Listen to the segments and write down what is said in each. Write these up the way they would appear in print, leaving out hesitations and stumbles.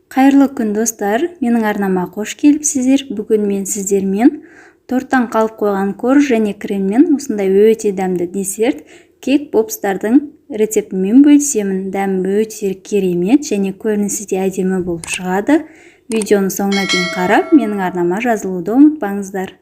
Қайырлы күн достар, менің арнама қош келіпсіздер. Бүгін мен сіздермен торттан қалып қойған корж және креммен осындай өте дәмді десерт кек попстардың рецептімен бөлісемін. Дәмі өте керемет және көрінісі де әдемі болып шығады. Видеоны соңына дейін қарап, менің арнама жазылуды ұмытпаңыздар.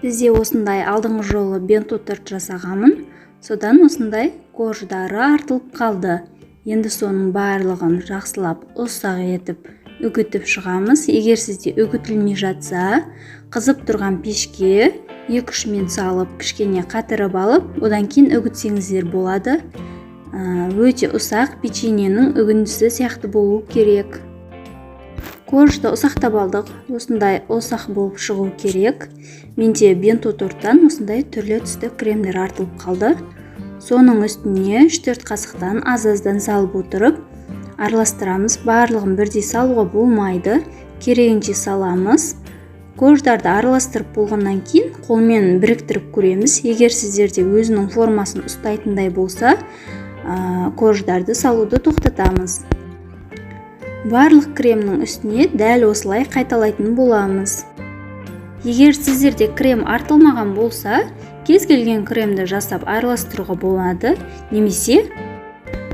Бізде осындай алдыңғы жолы бенто торт жасағанмын. Содан осындай корждары артылып қалды. Енді соның барлығын жақсылап ұсақ етіп үгітіп шығамыз. Егер сізде үгітілмей жатса, қызып тұрған пешке 2-3 минут салып, кішкене қатырып алып, одан кейін үгітсеңіздер болады. Өте ұсақ печеньенің үгіндісі сияқты болу керек. Коржды ұсақтап алдық. Осындай ұсақ болып шығу керек. Менде бенто торттан осындай түрлі түсті кремдер артылып қалды. Соның үстіне 3-4 қасықтан аз-аздан салып отырып, араластырамыз. Барлығын бірдей салуға болмайды. Керегінше саламыз. Корждарды араластырып болғаннан кейін қолмен біріктіріп көреміз. Егер сіздерде өзінің формасын ұстайтындай болса, корждарды салуды тоқтатамыз. Барлық кремнің үстіне дәл осылай қайталайтын боламыз. Егер сіздерде крем артылмаған болса, кез келген кремді жасап араластыруға болады, немесе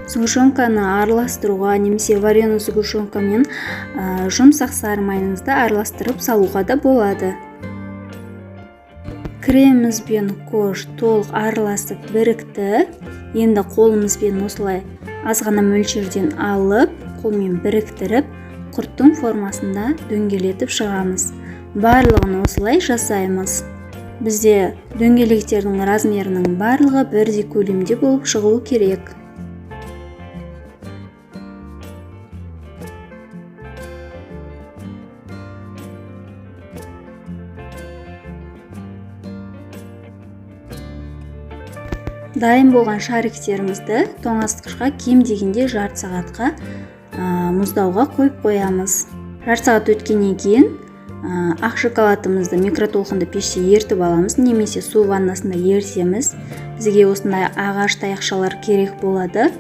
сгущенканы араластыруға, немесе вареный сгущенкамен жұмсақ сары майонезді араластырып салуға да болады. Креміміз бен корж толық араласып бірікті. Енді қолымызбен осылай азғана мөлшерден алып, қолмен біріктіріп, құрттың формасында дөңгелетіп шығамыз. Барлығын осылай жасаймыз. Бізде дөңгелектердің размерінің барлығы бірдей көлемде болып шығуы керек. Дайын болған шариктерімізді тоңазытқышқа кем дегенде жарты сағатқа мұздауға қойып қоямыз. Жарты сағат өткеннен кейін ақ шоколадымызды микротолқынды пеште ертіп аламыз, немесе су ваннасында ертеміз. Бізге осындай ағаш таяқшалар керек болады.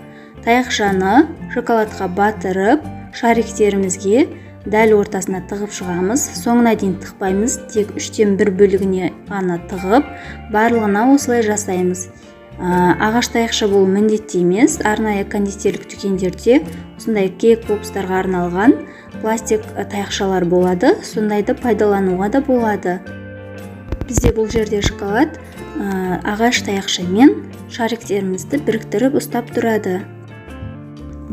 Таяқшаны шоколадқа батырып, шариктерімізге дәл ортасына тығып шығамыз. Соңына дейін тықпаймыз, тек 1/3 бөлігіне ғана тығып, барлығына осылай жасаймыз. Ағаш таяқша болу міндетті емес. Арнайы кондитерлік дүкендерде осындай кек попстарға арналған пластик таяқшалар болады. Сондайды пайдалануға да болады. Бізде бұл жерде шоколад ағаш таяқшамен шариктерімізді біріктіріп ұстап тұрады.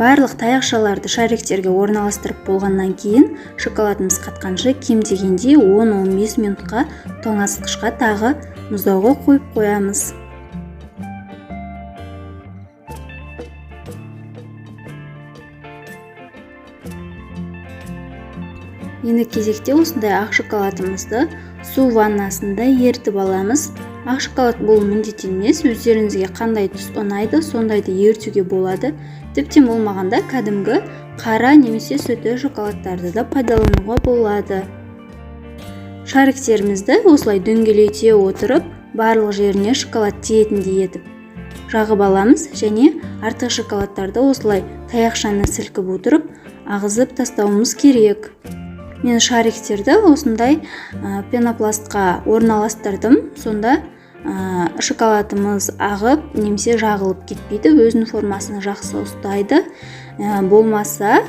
Барлық таяқшаларды шариктерге орналастырып болғаннан кейін шоколадымыз қатқанша кем дегенде 10-15 минутқа тоңазытқышқа тағы мұздауға қойып қоямыз. Енді кезекте осындай ақ шоколадымызды су ваннасында ертіп аламыз. Ақ шоколад болу міндетті емес, өздеріңізге қандай түс ұнайды, сондайды ертуге болады. Тіптен болмағанда кәдімгі қара немесе сүті шоколадтарды да пайдалануға болады. Шариктерімізді осылай дөңгелете отырып, барлық жеріне шоколад тиетіндей етіп жағып аламыз және артық шоколадтарды осылай таяқшаны сілкіп отырып, ағызып тастауымыз керек. Мен шариктерді осындай пенопластқа орналастырдым. Сонда шоколадымыз ағып немесе жағылып кетпейді, өзінің формасын жақсы ұстайды. Болмаса,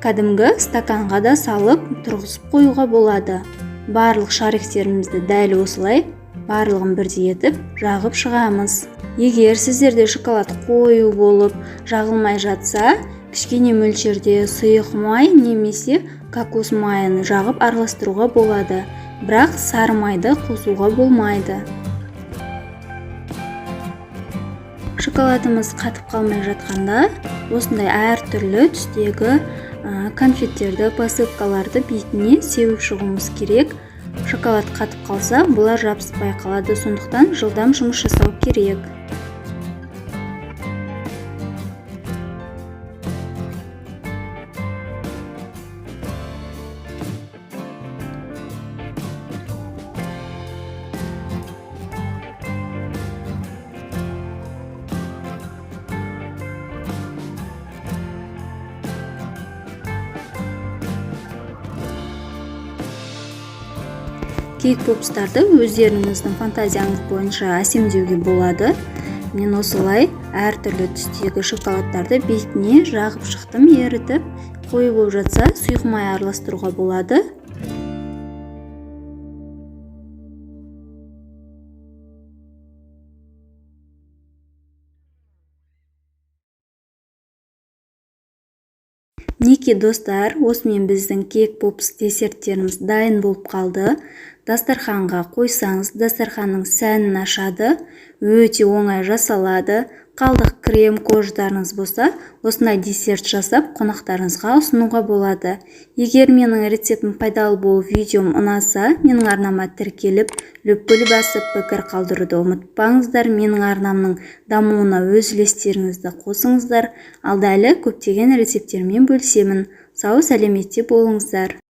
кәдімгі стаканға да салып тұрғызып қоюға болады. Барлық шариктерімізді дәл осылай барлығын бірдей етіп жағып шығамыз. Егер сіздерде шоколад қою болып жағылмай жатса, кішкене мөлшерде сұйық май немесе кокос майын жағып араластыруға болады, бірақ сары майды қосуға болмайды. Шоколадымыз қатып қалмай жатқанда, осындай әртүрлі түстегі конфеттерді, посыпкаларды бетіне сеуіп шығуымыз керек. Шоколад қатып қалса, бұлар жабыспай қалады, сондықтан жылдам жұмыс жасау керек. Кейк попстарды өздеріңіздің фантазияңыз бойынша әсемдеуге болады. Мен осылай әртүрлі түстегі шоколадтарды бетіне жағып шықтым, ерітіп. Қою болып жатса, сұйық май араластыруға болады. Мінекей достар, осымен біздің кейк попс десерттеріміз дайын болып қалды. Дастарханға қойсаңыз, дастарханның сәнін ашады, өте оңай жасалады. Қалдық крем қождарыңыз болса, осындай десерт жасап қонақтарыңызға ұсынуға болады. Егер менің рецептім пайдалы болып видеом ұнаса, менің арнама тіркеліп, løппілі басып пікір қалдыруды ұмытпаңыздар. Менің арнамның дамуына өз үлестеріңізді қосыңыздар. Алда әлі көптеген рецепттермен бөлісемін. Сау сәлеметте болыңыздар.